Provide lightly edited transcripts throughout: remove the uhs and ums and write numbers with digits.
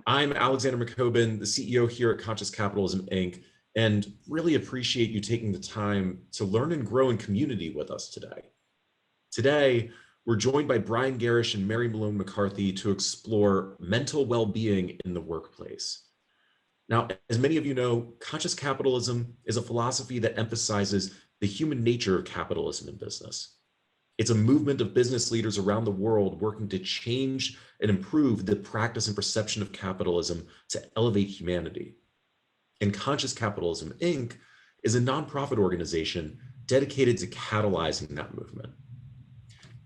I'm Alexander McCobin, the CEO here at Conscious Capitalism, Inc., and really appreciate you taking the time to learn and grow in community with us today. Today, we're joined by Brian Garish and Mary Malone McCarthy to explore mental well-being in the workplace. Now, as many of you know, conscious capitalism is a philosophy that emphasizes the human nature of capitalism in business. It's a movement of business leaders around the world working to change and improve the practice and perception of capitalism to elevate humanity. And Conscious Capitalism, Inc. is a nonprofit organization dedicated to catalyzing that movement.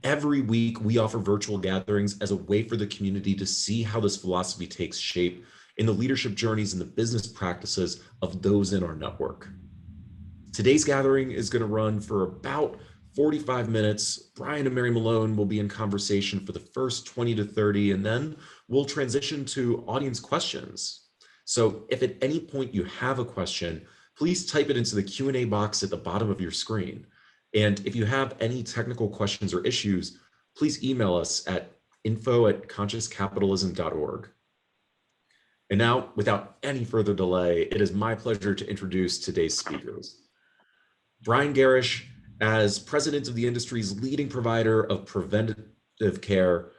Every week, we offer virtual gatherings as a way for the community to see how this philosophy takes shape in the leadership journeys and the business practices of those in our network. Today's gathering is going to run for about 45 minutes. Brian and Mary Malone will be in conversation for the first 20 to 30, and then we'll transition to audience questions. So if at any point you have a question, please type it into the Q&A box at the bottom of your screen. And if you have any technical questions or issues, please email us at info@consciouscapitalism.org. And now, without any further delay, it is my pleasure to introduce today's speakers. Brian Garish, as president of the industry's leading provider of preventative care,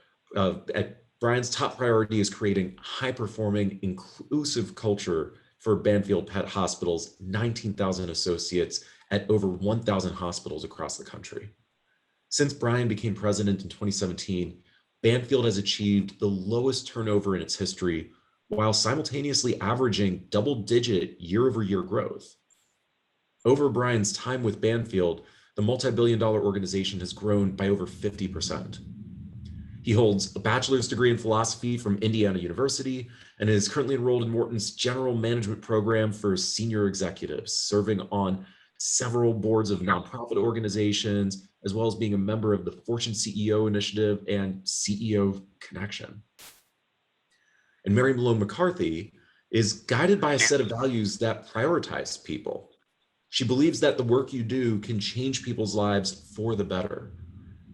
Brian's top priority is creating high-performing, inclusive culture for Banfield Pet Hospital's 19,000 associates at over 1,000 hospitals across the country. Since Brian became president in 2017, Banfield has achieved the lowest turnover in its history, while simultaneously averaging double-digit year-over-year growth. Over Brian's time with Banfield, the multi-billion-dollar organization has grown by over 50%. He holds a bachelor's degree in philosophy from Indiana University and is currently enrolled in Wharton's General Management Program for senior executives, serving on several boards of nonprofit organizations, as well as being a member of the Fortune CEO Initiative and CEO Connection. And Mary Malone McCarthy is guided by a set of values that prioritize people. She believes that the work you do can change people's lives for the better.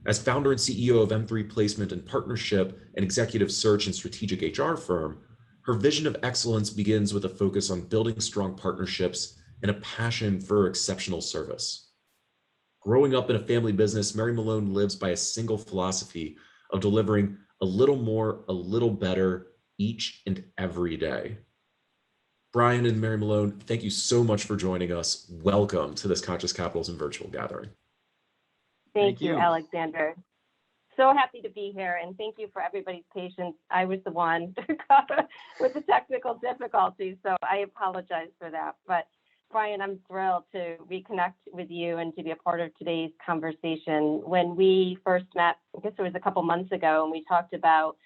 As founder and CEO of M3 Placement and Partnership, an executive search and strategic HR firm, her vision of excellence begins with a focus on building strong partnerships and a passion for exceptional service. Growing up in a family business, Mary Malone lives by a single philosophy of delivering a little more, a little better each and every day. Brian and Mary Malone, thank you so much for joining us. Welcome to this Conscious Capitalism virtual gathering. Thank you, Alexander. So happy to be here, and thank you for everybody's patience. I was the one with the technical difficulties, so I apologize for that. But Brian, I'm thrilled to reconnect with you and to be a part of today's conversation. When we first met, I guess it was a couple months ago, and we talked about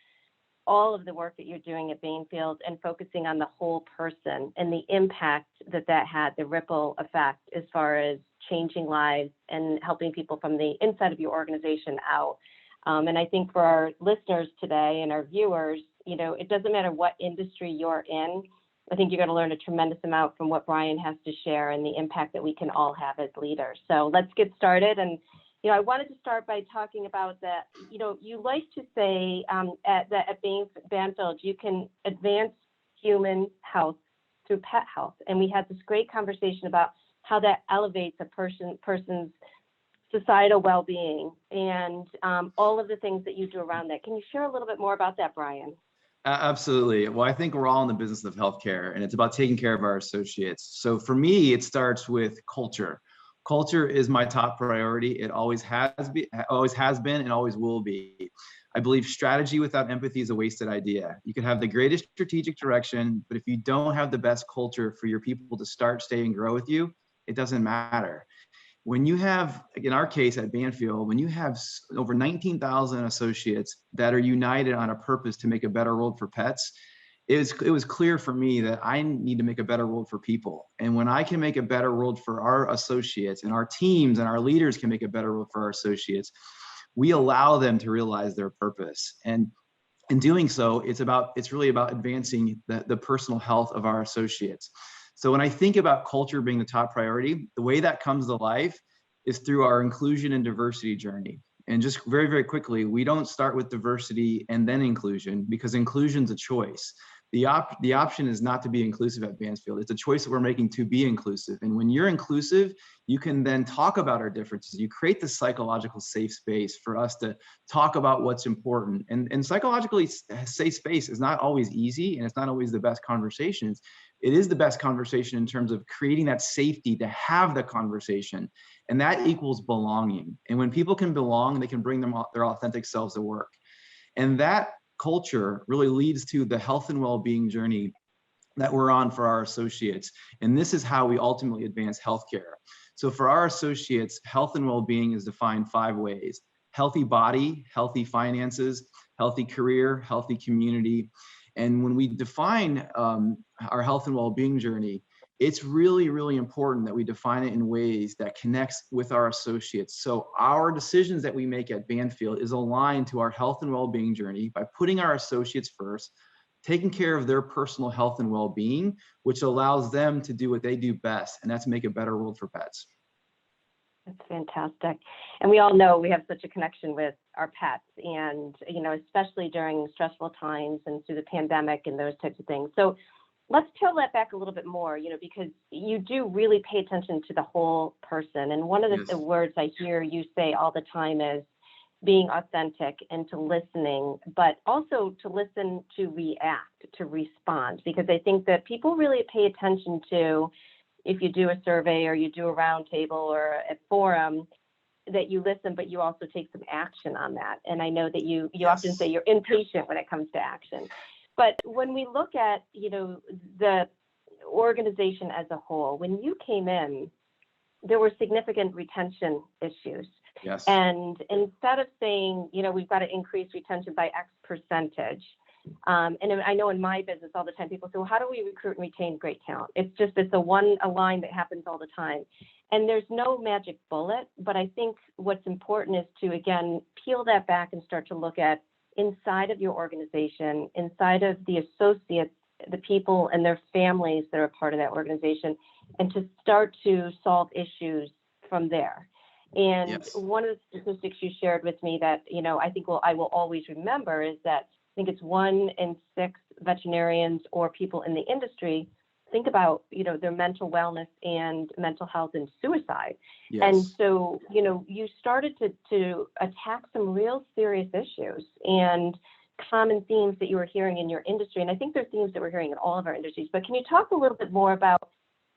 all of the work that you're doing at Banfield and focusing on the whole person and the impact that that had, the ripple effect as far as changing lives and helping people from the inside of your organization out. And I think for our listeners today and our viewers, you know, it doesn't matter what industry you're in. I think you're going to learn a tremendous amount from what Brian has to share and the impact that we can all have as leaders. So let's get started. And you know, I wanted to start by talking about that. You know, you like to say at Banfield, you can advance human health through pet health. And we had this great conversation about how that elevates a person's societal well-being and all of the things that you do around that. Can you share a little bit more about that, Brian? Absolutely. Well, I think we're all in the business of healthcare, and it's about taking care of our associates. So for me, it starts with culture. Culture is my top priority. It always has been, and always will be. I believe strategy without empathy is a wasted idea. You can have the greatest strategic direction, but if you don't have the best culture for your people to start, stay, and grow with you, it doesn't matter. When you have, in our case at Banfield, when you have over 19,000 associates that are united on a purpose to make a better world for pets, it was clear for me that I need to make a better world for people. And when I can make a better world for our associates, and our teams and our leaders can make a better world for our associates, we allow them to realize their purpose. And in doing so, it's really about advancing the personal health of our associates. So when I think about culture being the top priority, the way that comes to life is through our inclusion and diversity journey. And just very, very quickly, we don't start with diversity and then inclusion, because inclusion's a choice. The option is not to be inclusive at Mansfield. It's a choice that we're making to be inclusive. And when you're inclusive, you can then talk about our differences. You create this psychological safe space for us to talk about what's important. And psychologically safe space is not always easy, and it's not always the best conversations. It is the best conversation in terms of creating that safety to have the conversation. And that equals belonging. And when people can belong, they can bring their authentic selves to work. And that culture really leads to the health and well-being journey that we're on for our associates. And this is how we ultimately advance healthcare. So for our associates, health and well-being is defined 5 ways: healthy body, healthy finances, healthy career, healthy community. And when we define our health and well-being journey, it's really, really important that we define it in ways that connects with our associates. So our decisions that we make at Banfield is aligned to our health and well-being journey by putting our associates first, taking care of their personal health and well-being, which allows them to do what they do best, and that's make a better world for pets. That's fantastic. And we all know we have such a connection with our pets, and, especially during stressful times and through the pandemic and those types of things. So let's peel that back a little bit more, because you do really pay attention to the whole person. And one of the words I hear you say all the time is being authentic and to listening, but also to listen, to react, to respond, because I think that people really pay attention to, if you do a survey or you do a roundtable or a forum, that you listen, but you also take some action on that. And I know that you often say you're impatient when it comes to action. But when we look at, the organization as a whole, when you came in, there were significant retention issues. Yes. And instead of saying, we've got to increase retention by X percentage, and I know in my business all the time, people say, well, how do we recruit and retain great talent? It's a line that happens all the time. And there's no magic bullet, but I think what's important is to, again, peel that back and start to look at inside of your organization, inside of the associates, the people and their families that are a part of that organization, and to start to solve issues from there. And one of the statistics you shared with me that, I think I will always remember is that I think it's 1 in 6 veterinarians or people in the industry think about, their mental wellness and mental health and suicide. Yes. And so, you started to attack some real serious issues and common themes that you were hearing in your industry. And I think there's themes that we're hearing in all of our industries, but can you talk a little bit more about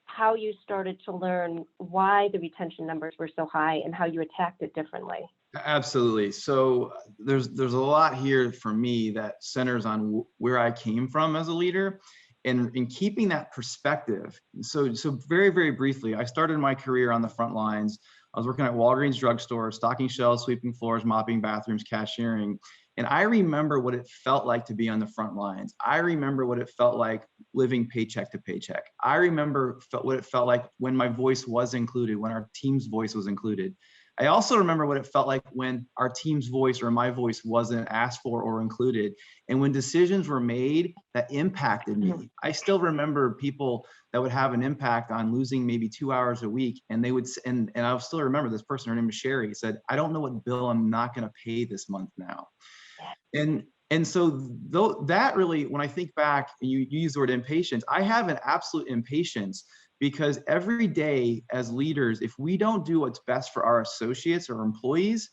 how you started to learn why the retention numbers were so high and how you attacked it differently? Absolutely. So there's a lot here for me that centers on where I came from as a leader. And in keeping that perspective, so very, very briefly, I started my career on the front lines. I was working at Walgreens drugstore, stocking shelves, sweeping floors, mopping bathrooms, cashiering. And I remember what it felt like to be on the front lines. I remember what it felt like living paycheck to paycheck. I remember what it felt like when my voice was included, when our team's voice was included. I also remember what it felt like when our team's voice or my voice wasn't asked for or included. And when decisions were made that impacted me. I still remember people that would have an impact on losing maybe 2 hours a week. And they would, and I'll still remember this person, her name is Sherry, said, I don't know what bill I'm not going to pay this month now. And so that really, when I think back, you use the word impatience, I have an absolute impatience. Because every day as leaders, if we don't do what's best for our associates or employees,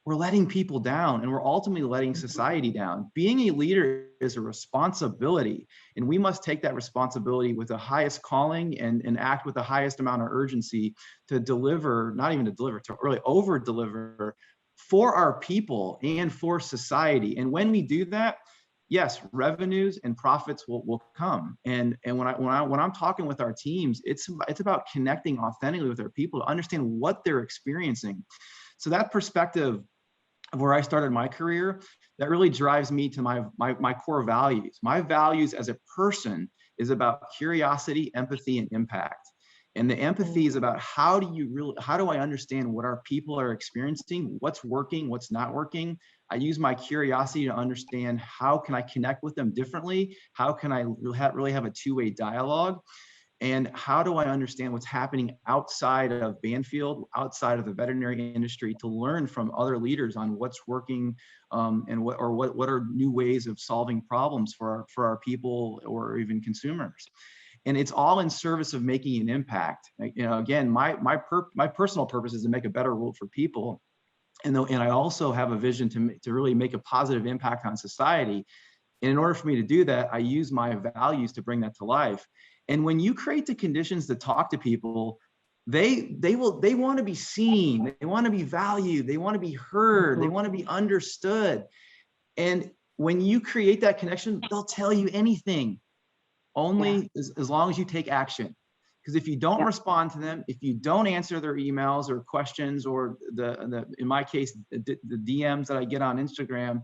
we're letting people down and we're ultimately letting society down. Being a leader is a responsibility, and we must take that responsibility with the highest calling and act with the highest amount of urgency to deliver, not even to deliver, to really over deliver for our people and for society. And when we do that, yes, revenues and profits will come. And when I'm talking with our teams, it's about connecting authentically with our people to understand what they're experiencing. So that perspective of where I started my career, that really drives me to my core values. My values as a person is about curiosity, empathy, and impact. And the empathy is about how do I understand what our people are experiencing, what's working, what's not working. I use my curiosity to understand how can I connect with them differently? How can I really have a two-way dialogue? And how do I understand what's happening outside of Banfield, outside of the veterinary industry, to learn from other leaders on what's working, and what are new ways of solving problems for our people or even consumers. And it's all in service of making an impact. Again, my personal purpose is to make a better world for people, and I also have a vision to really make a positive impact on society. And in order for me to do that, I use my values to bring that to life. And when you create the conditions to talk to people, they want to be seen, they want to be valued, they want to be heard, they want to be understood. And when you create that connection, they'll tell you anything, only as long as you take action. Because if you don't respond to them, if you don't answer their emails or questions, or in my case, the DMs that I get on Instagram,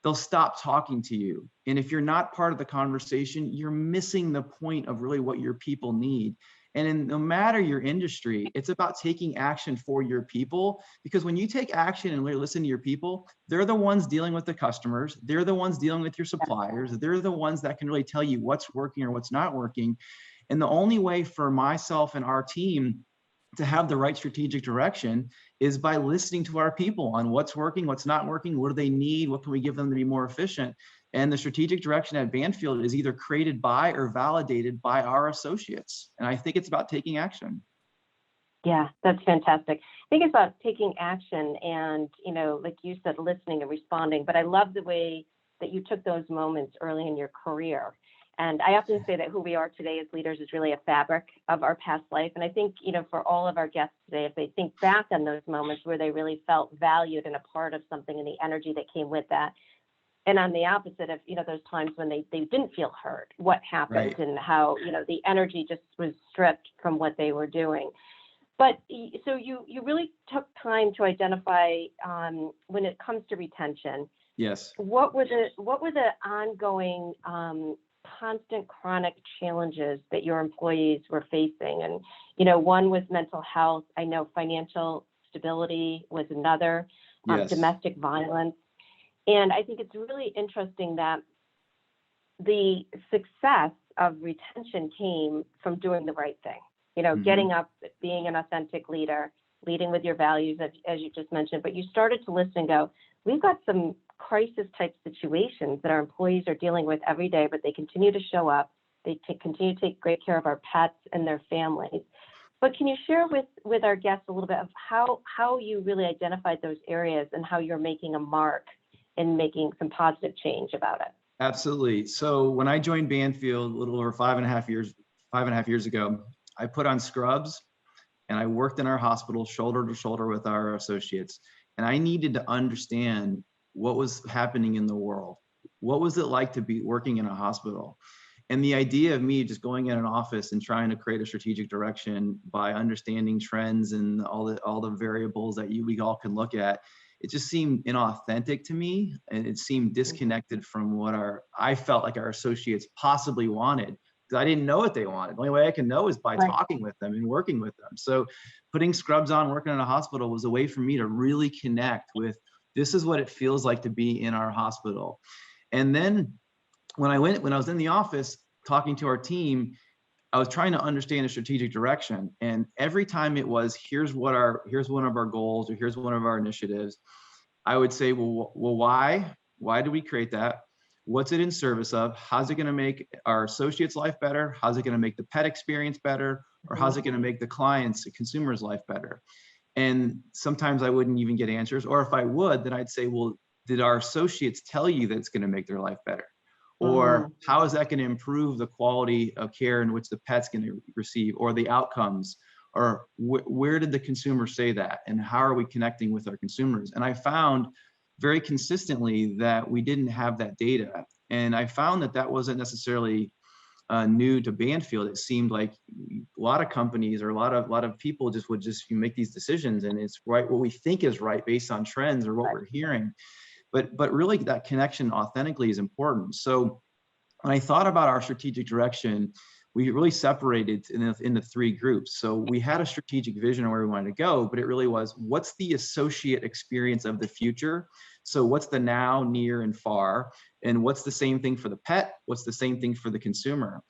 they'll stop talking to you. And if you're not part of the conversation, you're missing the point of really what your people need. And no matter your industry, it's about taking action for your people, because when you take action and really listen to your people, they're the ones dealing with the customers. They're the ones dealing with your suppliers. They're the ones that can really tell you what's working or what's not working. And the only way for myself and our team to have the right strategic direction is by listening to our people on what's working, what's not working, what do they need, what can we give them to be more efficient. And the strategic direction at Banfield is either created by or validated by our associates. And I think it's about taking action. Yeah, that's fantastic. I think it's about taking action and, like you said, listening and responding. But I love the way that you took those moments early in your career. And I often say that who we are today as leaders is really a fabric of our past life. And I think, for all of our guests today, if they think back on those moments where they really felt valued and a part of something and the energy that came with that, and on the opposite of, those times when they didn't feel heard, what happened and how, the energy just was stripped from what they were doing. But so you really took time to identify when it comes to retention. Yes. What were the ongoing constant chronic challenges that your employees were facing? And, one was mental health. I know financial stability was another, domestic violence. And I think it's really interesting that the success of retention came from doing the right thing, getting up, being an authentic leader, leading with your values, as you just mentioned. But you started to listen and go, we've got some crisis type situations that our employees are dealing with every day, but they continue to show up. They continue to take great care of our pets and their families. But can you share with our guests a little bit of how you really identified those areas and how you're making a mark and making some positive change about it? Absolutely. So when I joined Banfield a little over 5.5 years ago, I put on scrubs and I worked in our hospital shoulder to shoulder with our associates. And I needed to understand what was happening in the world. What was it like to be working in a hospital? And the idea of me just going in an office and trying to create a strategic direction by understanding trends and all the variables that we all can look at, it just seemed inauthentic to me, and it seemed disconnected from what I felt like our associates possibly wanted, because I didn't know what they wanted. The only way I can know is by talking with them and working with them. So putting scrubs on, working in a hospital was a way for me to really connect with, this is what it feels like to be in our hospital. And then when I was in the office talking to our team, I was trying to understand a strategic direction. And every time it was, here's one of our goals, or here's one of our initiatives, I would say, well, why do we create that? What's it in service of? How's it going to make our associates' life better? How's it going to make the pet experience better? Or how's it going to make the clients, the consumer's life better? And sometimes I wouldn't even get answers. Or if I would, then I'd say, well, did our associates tell you that it's going to make their life better? Or how is that going to improve the quality of care in which the pet's going to receive, or the outcomes? Or where did the consumer say that? And how are we connecting with our consumers? And I found very consistently that we didn't have that data. And I found that wasn't necessarily new to Banfield. It seemed like a lot of companies or a lot of people would make these decisions, and it's right what we think is right based on trends or what we're hearing. But really that connection authentically is important. So when I thought about our strategic direction, we really separated into 3 groups. So we had a strategic vision of where we wanted to go, but it really was, what's the associate experience of the future? So what's the now, near, and far? And what's the same thing for the pet? What's the same thing for the consumer?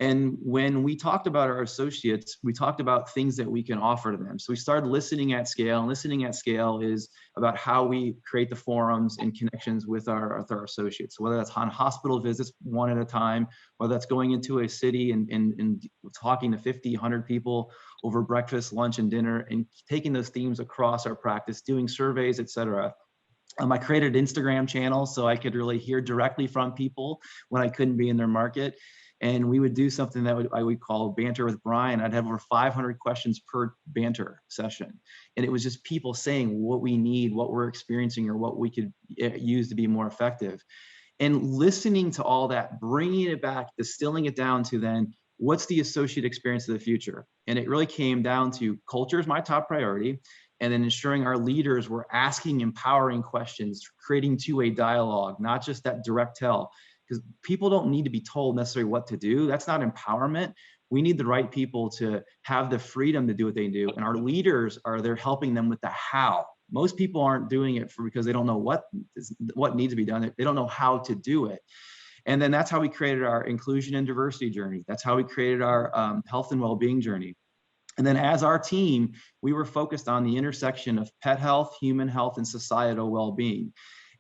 And when we talked about our associates, we talked about things that we can offer to them. So we started listening at scale, and listening at scale is about how we create the forums and connections with our associates. So whether that's on hospital visits one at a time, whether that's going into a city and talking to 50, 100 people over breakfast, lunch, and dinner, and taking those themes across our practice, doing surveys, et cetera. I created an Instagram channel so I could really hear directly from people when I couldn't be in their market. And we would do something that I would call banter with Brian. I'd have over 500 questions per banter session. And it was just people saying what we need, what we're experiencing, or what we could use to be more effective. And listening to all that, bringing it back, distilling it down to then, what's the associate experience of the future? And it really came down to culture is my top priority. And then ensuring our leaders were asking empowering questions, creating two-way dialogue, not just that direct tell. Because people don't need to be told necessarily what to do. That's not empowerment. We need the right people to have the freedom to do what they do. And our leaders are there helping them with the how. Most people aren't doing it because they don't know what needs to be done. They don't know how to do it. And then that's how we created our inclusion and diversity journey. That's how we created our health and well-being journey. And then as our team, we were focused on the intersection of pet health, human health, and societal well-being.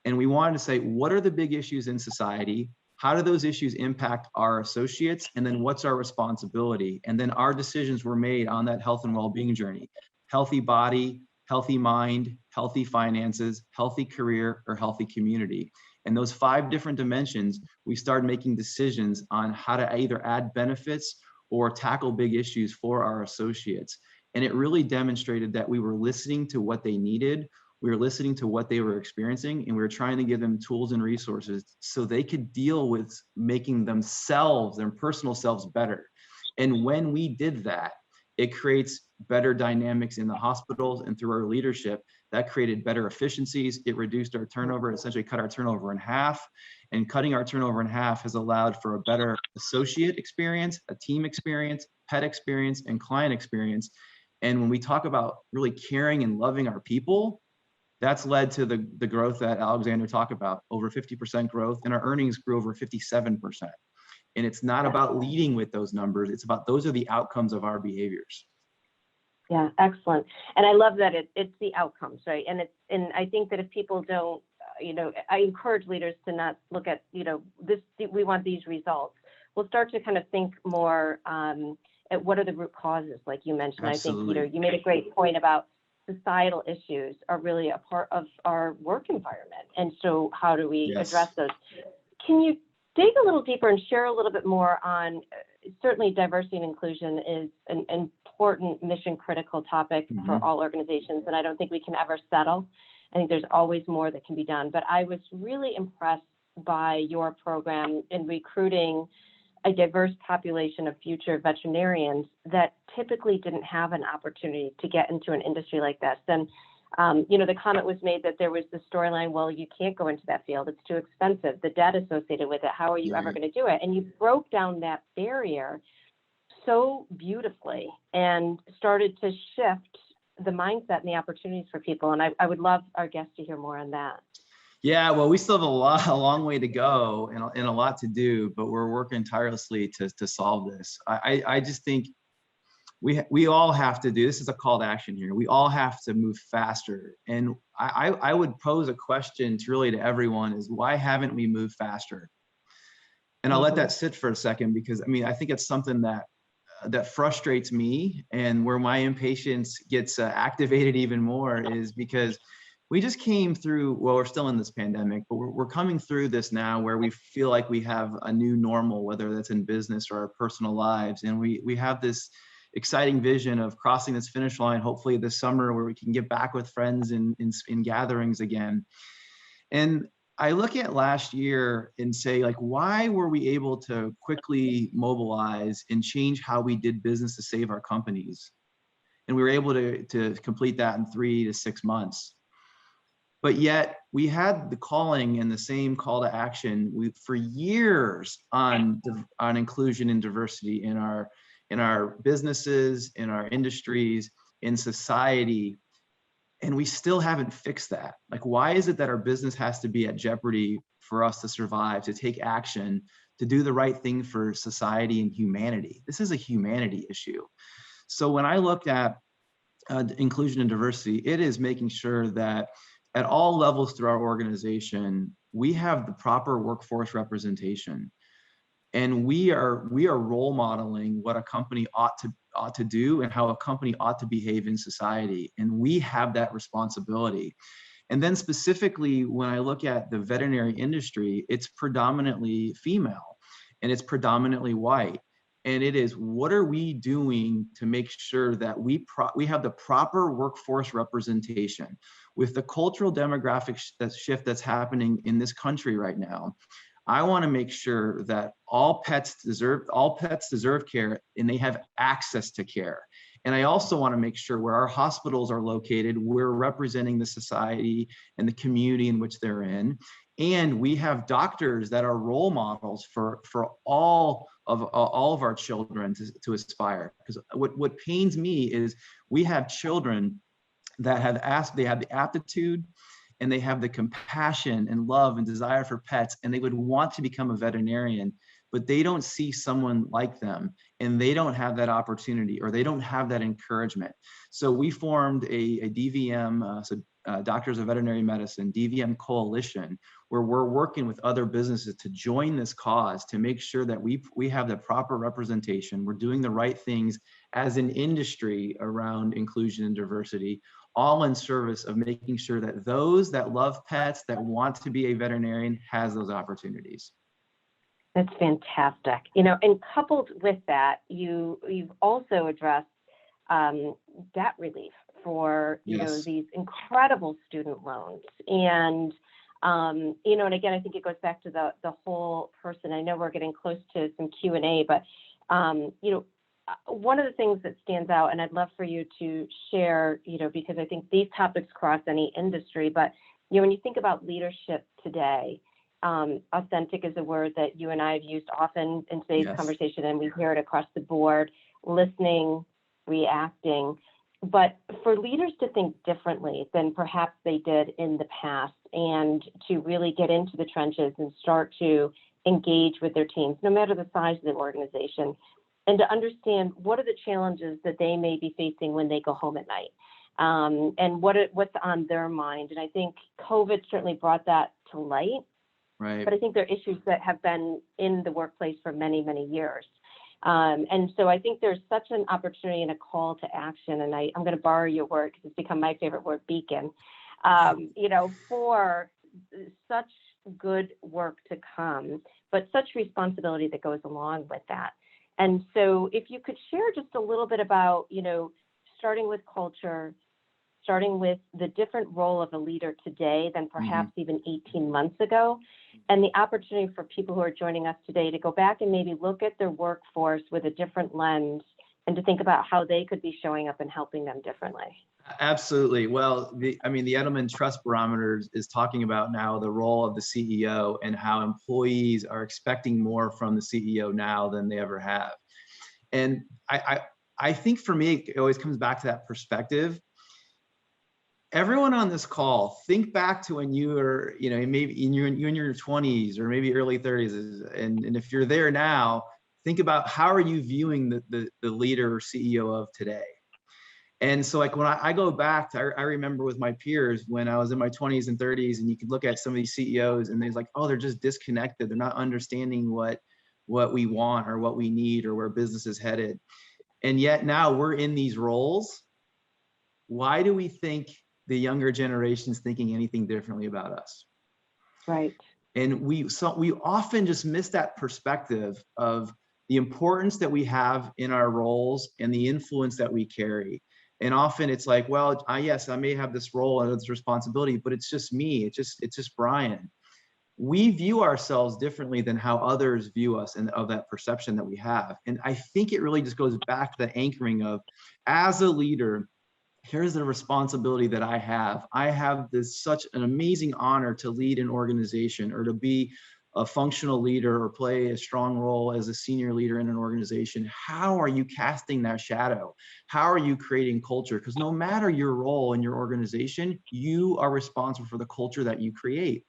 And we wanted to say, what are the big issues in society? How do those issues impact our associates? And then what's our responsibility? And then our decisions were made on that health and well-being journey. Healthy body, healthy mind, healthy finances, healthy career, or healthy community. And those 5 different dimensions, we started making decisions on how to either add benefits or tackle big issues for our associates. And it really demonstrated that we were listening to what they needed, we were listening to what they were experiencing, and we were trying to give them tools and resources so they could deal with making themselves, their personal selves, better. And when we did that, it creates better dynamics in the hospitals, and through our leadership, that created better efficiencies. It reduced our turnover, essentially cut our turnover in half. And cutting our turnover in half has allowed for a better associate experience, a team experience, pet experience, and client experience. And when we talk about really caring and loving our people, that's led to the growth that Alexander talked about, over 50% growth, and our earnings grew over 57%. And it's not about leading with those numbers, it's about those are the outcomes of our behaviors. Yeah, excellent. And I love that it's the outcomes, right? And I think that if people don't, I encourage leaders to not look at, we want these results. We'll start to kind of think more at what are the root causes, like you mentioned. Absolutely. I think, you made a great point about societal issues are really a part of our work environment. And so how do we address those? Can you dig a little deeper and share a little bit more on, certainly diversity and inclusion is an important mission critical topic for all organizations. And I don't think we can ever settle. I think there's always more that can be done. But I was really impressed by your program in recruiting a diverse population of future veterinarians that typically didn't have an opportunity to get into an industry like this. And, the comment was made that there was the storyline, well, you can't go into that field. It's too expensive. The debt associated with it. How are you ever going to do it? And you broke down that barrier so beautifully and started to shift the mindset and the opportunities for people. And I would love our guests to hear more on that. Yeah, well, we still have a long way to go and a lot to do, but we're working tirelessly to solve this. I just think we all have to do, this is a call to action here. We all have to move faster. And I would pose a question to everyone is, why haven't we moved faster? And I'll let that sit for a second, because I think it's something that frustrates me, and where my impatience gets activated even more is because we just came through, well, we're still in this pandemic, but we're coming through this now where we feel like we have a new normal, whether that's in business or our personal lives. And we have this exciting vision of crossing this finish line, hopefully this summer, where we can get back with friends in gatherings again. And I look at last year and say, like, why were we able to quickly mobilize and change how we did business to save our companies? And we were able to complete that in 3 to 6 months. But yet we had the calling and the same call to action for years on inclusion and diversity in our businesses, in our industries, in society. And we still haven't fixed that. Like, why is it that our business has to be at jeopardy for us to survive, to take action, to do the right thing for society and humanity. This is a humanity issue. So when I look at inclusion and diversity, it is making sure that at all levels through our organization, we have the proper workforce representation. And we are role modeling what a company ought to do and how a company ought to behave in society. And we have that responsibility. And then specifically, when I look at the veterinary industry, it's predominantly female and it's predominantly white. And it is, what are we doing to make sure that we have the proper workforce representation with the cultural demographic shift that's happening in this country right now? I want to make sure that all pets deserve care and they have access to care. And I also want to make sure where our hospitals are located, we're representing the society and the community in which they're in. And we have doctors that are role models for all of our children to aspire. Because what pains me is we have children that they have the aptitude and they have the compassion and love and desire for pets, and they would want to become a veterinarian, but they don't see someone like them, and they don't have that opportunity, or they don't have that encouragement. So we formed a DVM, Doctors of Veterinary Medicine, DVM coalition, where we're working with other businesses to join this cause, to make sure that we have the proper representation. We're doing the right things as an industry around inclusion and diversity, all in service of making sure that those that love pets, that want to be a veterinarian, has those opportunities. That's fantastic. And coupled with that, you've also addressed debt relief for these incredible student loans. And and again, I think it goes back to the whole person. I know we're getting close to some Q&A, but one of the things that stands out, and I'd love for you to share, because I think these topics cross any industry, but when you think about leadership today, authentic is a word that you and I have used often in today's conversation, and we hear it across the board: listening, reacting. But for leaders to think differently than perhaps they did in the past, and to really get into the trenches and start to engage with their teams, no matter the size of the organization, and to understand what are the challenges that they may be facing when they go home at night, and what's on their mind. And I think COVID certainly brought that to light. Right. But I think there are issues that have been in the workplace for many, many years. And so I think there's such an opportunity and a call to action. And I'm going to borrow your word because it's become my favorite word, beacon, for such good work to come, but such responsibility that goes along with that. And so if you could share just a little bit about, starting with culture, starting with the different role of a leader today than perhaps even 18 months ago, and the opportunity for people who are joining us today to go back and maybe look at their workforce with a different lens and to think about how they could be showing up and helping them differently. Absolutely. Well, the Edelman Trust Barometer is talking about now the role of the CEO and how employees are expecting more from the CEO now than they ever have. And I think for me, it always comes back to that perspective. Everyone on this call, think back to when you were, maybe in your 20s or maybe early 30s. And if you're there now, think about how are you viewing the leader or CEO of today? And so like when I go back to, I remember with my peers when I was in my 20s and 30s, and you could look at some of these CEOs and they're like, oh, they're just disconnected. They're not understanding what we want or what we need or where business is headed. And yet now we're in these roles. Why do we think the younger generation's thinking anything differently about us? Right. And we often just miss that perspective of the importance that we have in our roles and the influence that we carry. And often it's like, well, yes, I may have this role and this responsibility, but it's just me. It's just Brian. We view ourselves differently than how others view us and of that perception that we have. And I think it really just goes back to the anchoring of, as a leader, here's the responsibility that I have. I have such an amazing honor to lead an organization or to be a functional leader or play a strong role as a senior leader in an organization. How are you casting that shadow? How are you creating culture? Because no matter your role in your organization, you are responsible for the culture that you create.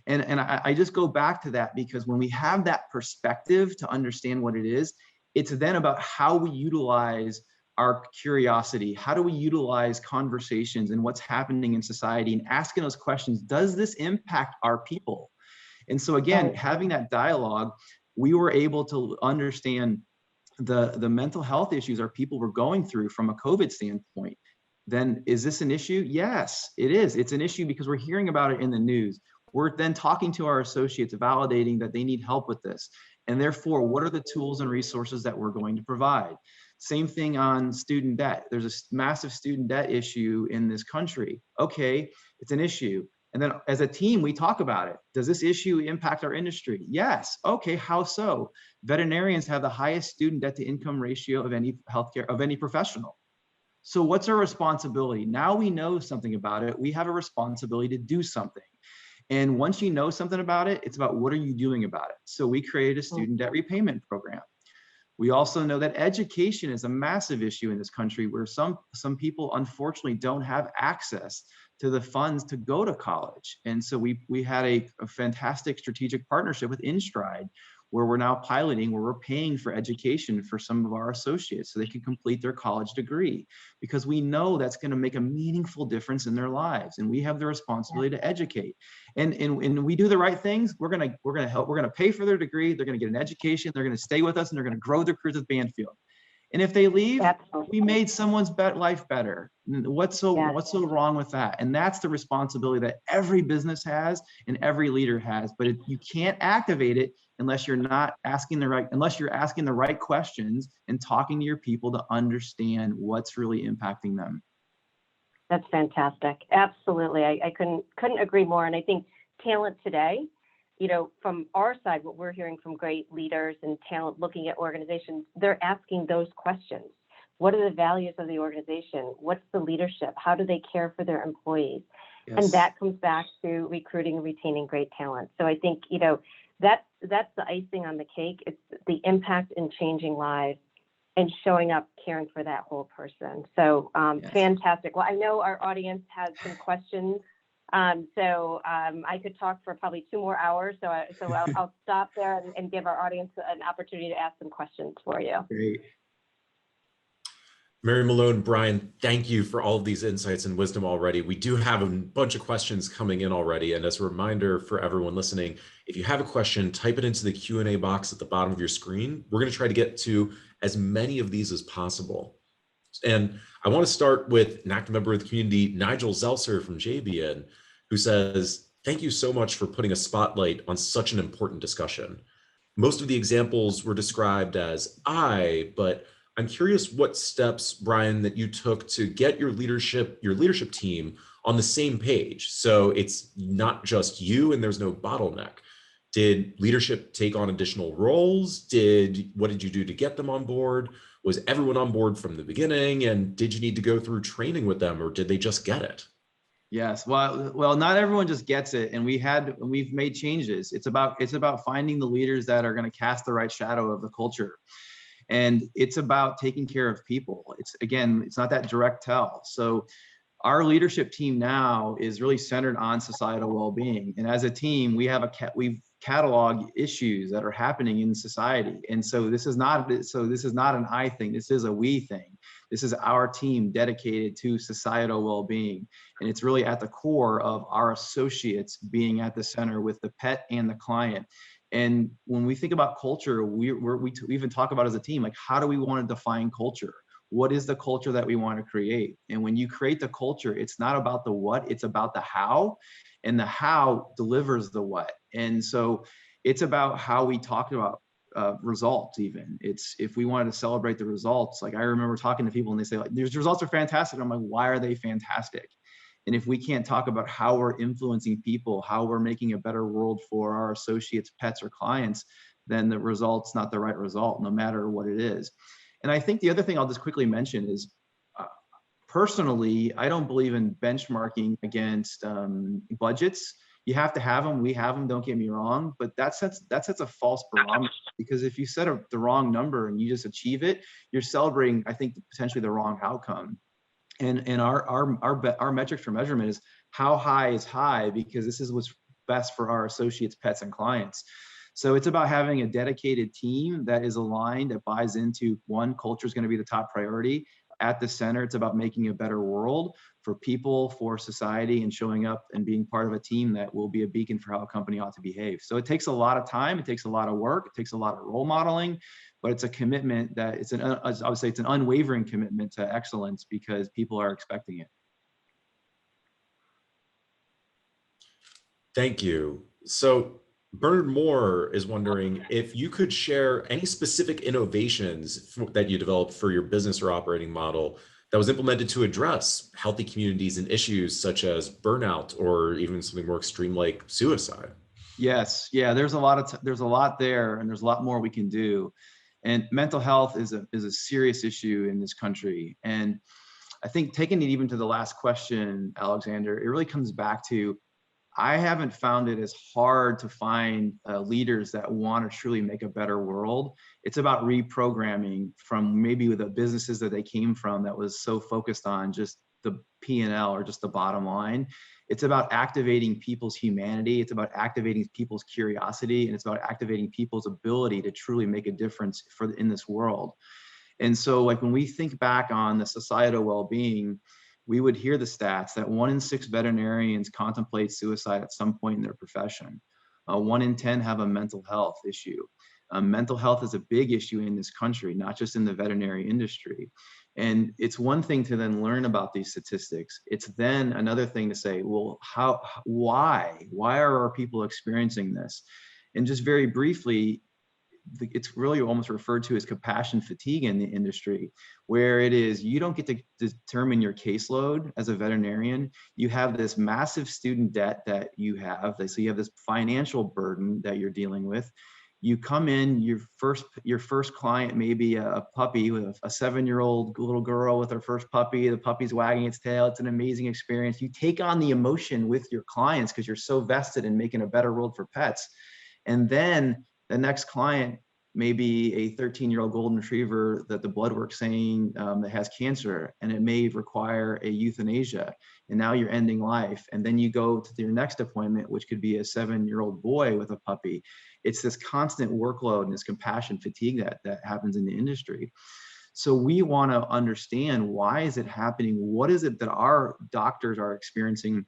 And I just go back to that, because when we have that perspective to understand what it is, it's then about how we utilize our curiosity. How do we utilize conversations and what's happening in society, and asking those questions? Does this impact our people? And so again, having that dialogue, we were able to understand the mental health issues our people were going through from a COVID standpoint. Then is this an issue? Yes, it is. It's an issue because we're hearing about it in the news. We're then talking to our associates, validating that they need help with this. And therefore, what are the tools and resources that we're going to provide? Same thing on student debt. There's a massive student debt issue in this country. Okay, it's an issue. And then as a team, we talk about it. Does this issue impact our industry? Yes. Okay, how so? Veterinarians have the highest student debt to income ratio of any healthcare, of any professional. So what's our responsibility? Now we know something about it. We have a responsibility to do something. And once you know something about it, it's about what are you doing about it? So we created a student debt repayment program. We also know that education is a massive issue in this country, where some people unfortunately don't have access to the funds to go to college. And so we had a fantastic strategic partnership with InStride, where we're now piloting, where we're paying for education for some of our associates so they can complete their college degree, because we know that's going to make a meaningful difference in their lives, and we have the responsibility to educate. And we do the right things, we're going to help, we're going to pay for their degree, they're going to get an education, they're going to stay with us, and they're going to grow their careers with Banfield. And if they leave, we made someone's life better. What's so wrong with that? And that's the responsibility that every business has and every leader has. But you can't activate it unless you're asking the right questions and talking to your people to understand what's really impacting them. That's fantastic. Absolutely. I couldn't agree more. And I think talent today, from our side, what we're hearing from great leaders and talent looking at organizations, they're asking those questions. What are the values of the organization? What's the leadership? How do they care for their employees? Yes. And that comes back to recruiting and retaining great talent. So I think, that's the icing on the cake. It's the impact in changing lives and showing up, caring for that whole person. So yes. Fantastic. Well, I know our audience has some questions. So I could talk for probably 2 more hours. So I'll stop there and give our audience an opportunity to ask some questions for you. Great. Mary Malone, Brian, thank you for all of these insights and wisdom already. We do have a bunch of questions coming in already. And as a reminder for everyone listening, if you have a question, type it into the Q&A box at the bottom of your screen. We're going to try to get to as many of these as possible. And I want to start with an active member of the community, Nigel Zelser from JBN, who says, thank you so much for putting a spotlight on such an important discussion. Most of the examples were described as but I'm curious what steps, Brian, that you took to get your leadership team on the same page. So it's not just you and there's no bottleneck. Did leadership take on additional roles? What did you do to get them on board? Was everyone on board from the beginning? And did you need to go through training with them, or did they just get it? Yes, well, not everyone just gets it, and we've made changes. It's about finding the leaders that are going to cast the right shadow of the culture. And it's about taking care of people. It's not that direct tell. So our leadership team now is really centered on societal well-being. And as a team, we've cataloged issues that are happening in society. And so this is not an I thing. This is a we thing. This is our team dedicated to societal well-being. And it's really at the core of our associates being at the center with the pet and the client. And when we think about culture, we even talk about as a team, like, how do we want to define culture? What is the culture that we want to create? And when you create the culture, it's not about the what, it's about the how, and the how delivers the what. And so it's about how we talk about results. Even it's, if we wanted to celebrate the results, like I remember talking to people and they say, like, these results are fantastic. I'm like, why are they fantastic? And if we can't talk about how we're influencing people, how we're making a better world for our associates, pets, or clients, then the result's not the right result, no matter what it is. And I think the other thing I'll just quickly mention is, personally, I don't believe in benchmarking against budgets. You have to have them. We have them, don't get me wrong, but that sets a false barometer, because if you set the wrong number and you just achieve it, you're celebrating, I think, potentially the wrong outcome. And our metrics for measurement is how high is high, because this is what's best for our associates, pets, and clients. So it's about having a dedicated team that is aligned, that buys into, one, culture is going to be the top priority. At the center, it's about making a better world for people, for society, and showing up and being part of a team that will be a beacon for how a company ought to behave. So it takes a lot of time, it takes a lot of work, it takes a lot of role modeling, but it's a commitment that I would say it's an unwavering commitment to excellence because people are expecting it. Thank you. So Bernard Moore is wondering if you could share any specific innovations that you developed for your business or operating model that was implemented to address healthy communities and issues such as burnout or even something more extreme like suicide. Yes, yeah, there's a lot there, and there's a lot more we can do. And mental health is a serious issue in this country. And I think taking it even to the last question, Alexander, it really comes back to, I haven't found it as hard to find leaders that want to truly make a better world. It's about reprogramming from maybe the businesses that they came from that was so focused on just the P&L or just the bottom line. It's about activating people's humanity. It's about activating people's curiosity, and it's about activating people's ability to truly make a difference in this world. And so, like, when we think back on the societal well-being, we would hear the stats that 1 in 6 veterinarians contemplate suicide at some point in their profession. 1 in 10 have a mental health issue. Mental health is a big issue in this country, not just in the veterinary industry. And it's one thing to then learn about these statistics. It's then another thing to say, well, why are our people experiencing this? And just very briefly, it's really almost referred to as compassion fatigue in the industry, where it is, you don't get to determine your caseload as a veterinarian. You have this massive student debt that you have. So you have this financial burden that you're dealing with. You come in, your first client may be a puppy, with a 7-year-old little girl with her first puppy. The puppy's wagging its tail. It's an amazing experience. You take on the emotion with your clients because you're so vested in making a better world for pets. And then the next client may be a 13-year-old golden retriever that the blood work's saying that has cancer, and it may require a euthanasia. And now you're ending life. And then you go to your next appointment, which could be a 7-year-old boy with a puppy. It's this constant workload and this compassion fatigue that happens in the industry. So we want to understand, why is it happening? What is it that our doctors are experiencing?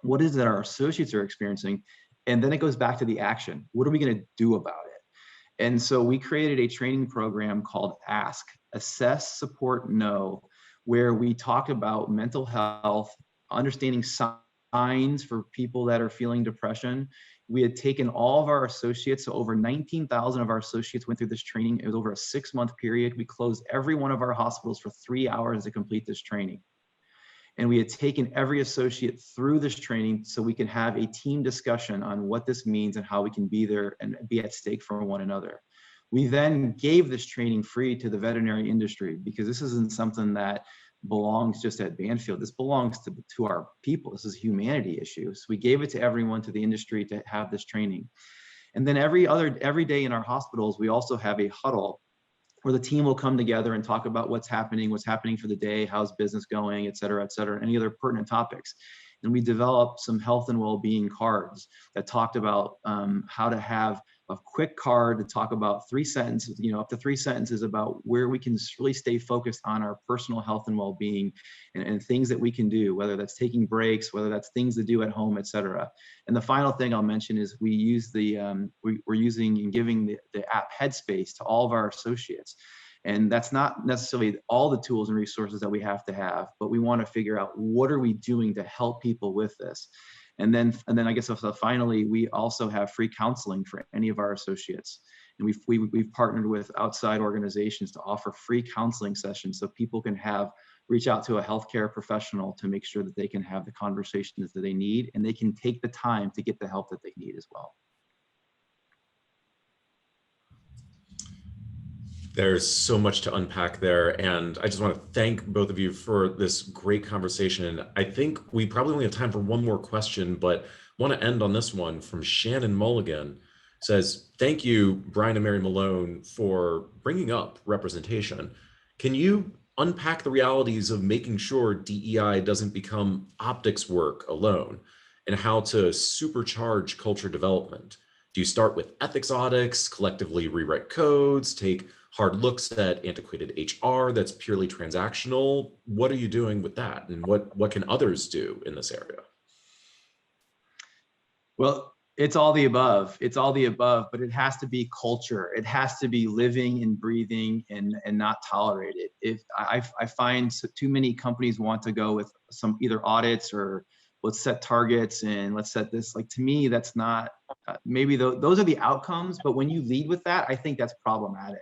What is it that our associates are experiencing? And then it goes back to the action. What are we going to do about it? And so we created a training program called ASK, Assess, Support, Know, where we talk about mental health, understanding signs for people that are feeling depression. We had taken all of our associates, so over 19,000 of our associates went through this training. It was over a 6-month period. We closed every one of our hospitals for 3 hours to complete this training. And we had taken every associate through this training so we can have a team discussion on what this means and how we can be there and be at stake for one another. We then gave this training free to the veterinary industry, because this isn't something that belongs just at Banfield. This belongs to our people. This is a humanity issue. So we gave it to everyone, to the industry, to have this training. And then every day in our hospitals, we also have a huddle where the team will come together and talk about what's happening for the day, how's business going, et cetera, any other pertinent topics. And we developed some health and well-being cards that talked about how to have a quick card to talk about 3 sentences, up to 3 sentences about where we can really stay focused on our personal health and well-being, and things that we can do, whether that's taking breaks, whether that's things to do at home, et cetera. And the final thing I'll mention is we use we're using and giving the app Headspace to all of our associates. And that's not necessarily all the tools and resources that we have to have, but we want to figure out, what are we doing to help people with this? And then I guess finally, we also have free counseling for any of our associates. And we've partnered with outside organizations to offer free counseling sessions so people can reach out to a healthcare professional to make sure that they can have the conversations that they need, and they can take the time to get the help that they need as well. There's so much to unpack there, and I just want to thank both of you for this great conversation. I think we probably only have time for one more question, but want to end on this one from Shannon Mulligan. It says, thank you, Brian and Mary Malone, for bringing up representation. Can you unpack the realities of making sure DEI doesn't become optics work alone? and how to supercharge culture development? Do you start with ethics audits, collectively rewrite codes, take hard looks at antiquated HR that's purely transactional? What are you doing with that? And what can others do in this area? Well, it's all the above. It's all the above, but it has to be culture. It has to be living and breathing and not tolerated. If I find too many companies want to go with some either audits or let's set targets and let's set this, like, to me, that's not, maybe those are the outcomes, but when you lead with that, I think that's problematic.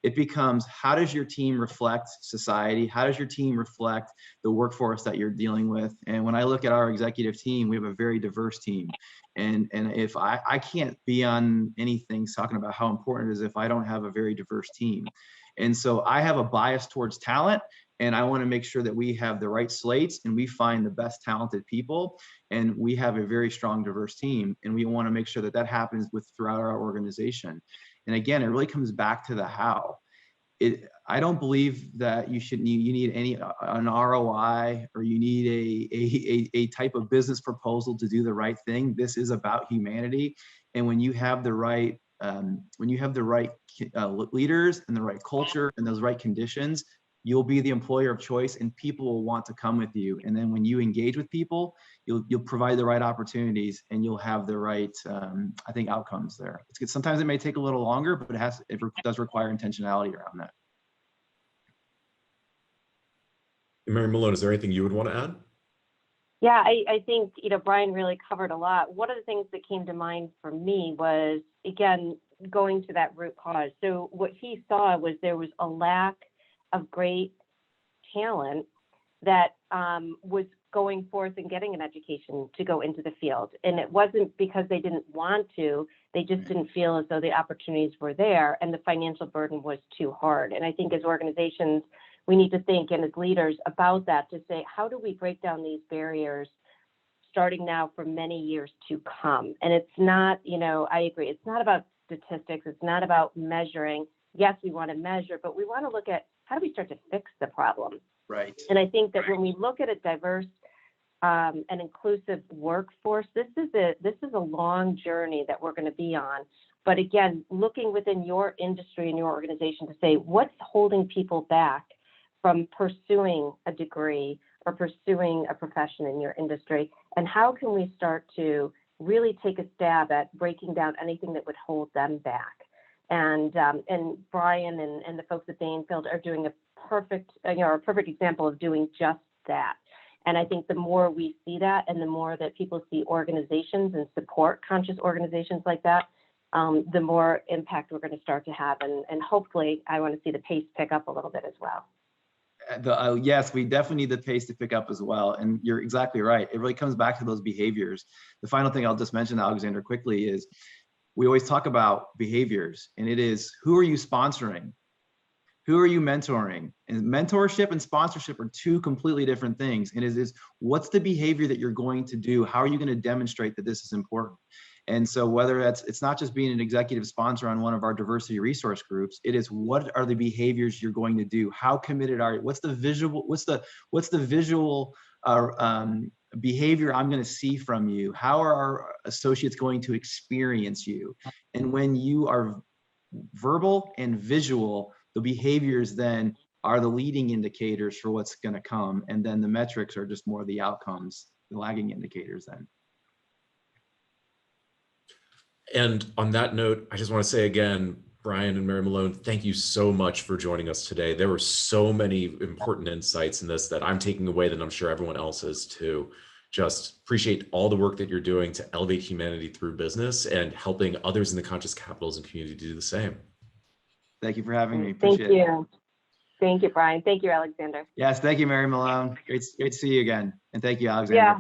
It becomes, how does your team reflect society? How does your team reflect the workforce that you're dealing with? And when I look at our executive team, we have a very diverse team. And if I can't be on anything talking about how important it is if I don't have a very diverse team. And so I have a bias towards talent, and I want to make sure that we have the right slates and we find the best talented people, and we have a very strong, diverse team. And we want to make sure that that happens throughout our organization. And again, it really comes back to the how. I don't believe that you need an ROI, or you need a type of business proposal to do the right thing. This is about humanity. And when you have the right leaders and the right culture and those right conditions, you'll be the employer of choice, and people will want to come with you. And then when you engage with people, you'll provide the right opportunities, and you'll have the right, I think, outcomes there. Sometimes it may take a little longer, but it does require intentionality around that. Mary Malone, is there anything you would want to add? Yeah, I think, Brian really covered a lot. One of the things that came to mind for me was, again, going to that root cause. So what he saw was there was a lack of great talent that was going forth and getting an education to go into the field. And it wasn't because they didn't want to, they just didn't feel as though the opportunities were there and the financial burden was too hard. And I think as organizations, we need to think, and as leaders, about that, to say, how do we break down these barriers starting now for many years to come? And it's not, I agree, it's not about statistics, it's not about measuring. Yes, we want to measure, but we want to look at how do we start to fix the problem? Right. And I think that when we look at a diverse and inclusive workforce, this is a long journey that we're going to be on. But again, looking within your industry and your organization to say, what's holding people back from pursuing a degree or pursuing a profession in your industry? And how can we start to really take a stab at breaking down anything that would hold them back? And Brian and the folks at Bainfield are doing a perfect example of doing just that. And I think the more we see that, and the more that people see organizations and support conscious organizations like that, the more impact we're going to start to have. And hopefully, I want to see the pace pick up a little bit as well. Yes, we definitely need the pace to pick up as well. And you're exactly right. It really comes back to those behaviors. The final thing I'll just mention, Alexander, quickly is we always talk about behaviors, and it is, who are you sponsoring? Who are you mentoring? And mentorship and sponsorship are two completely different things. And it is, what's the behavior that you're going to do? How are you going to demonstrate that this is important? And so whether it's not just being an executive sponsor on one of our diversity resource groups, it is, what are the behaviors you're going to do? How committed are you? What's the visual behavior I'm going to see from you? How are our associates going to experience you? And when you are verbal and visual, the behaviors then are the leading indicators for what's going to come. And then the metrics are just more the outcomes, the lagging indicators then. And on that note, I just want to say again, Brian and Mary Malone, thank you so much for joining us today. There were so many important insights in this that I'm taking away that I'm sure everyone else is too. Just appreciate all the work that you're doing to elevate humanity through business and helping others in the conscious capitalism community do the same. Thank you for having me. Appreciate it. Thank you, Brian. Thank you, Alexander. Yes, thank you, Mary Malone. Great to see you again. And thank you, Alexander. Yeah.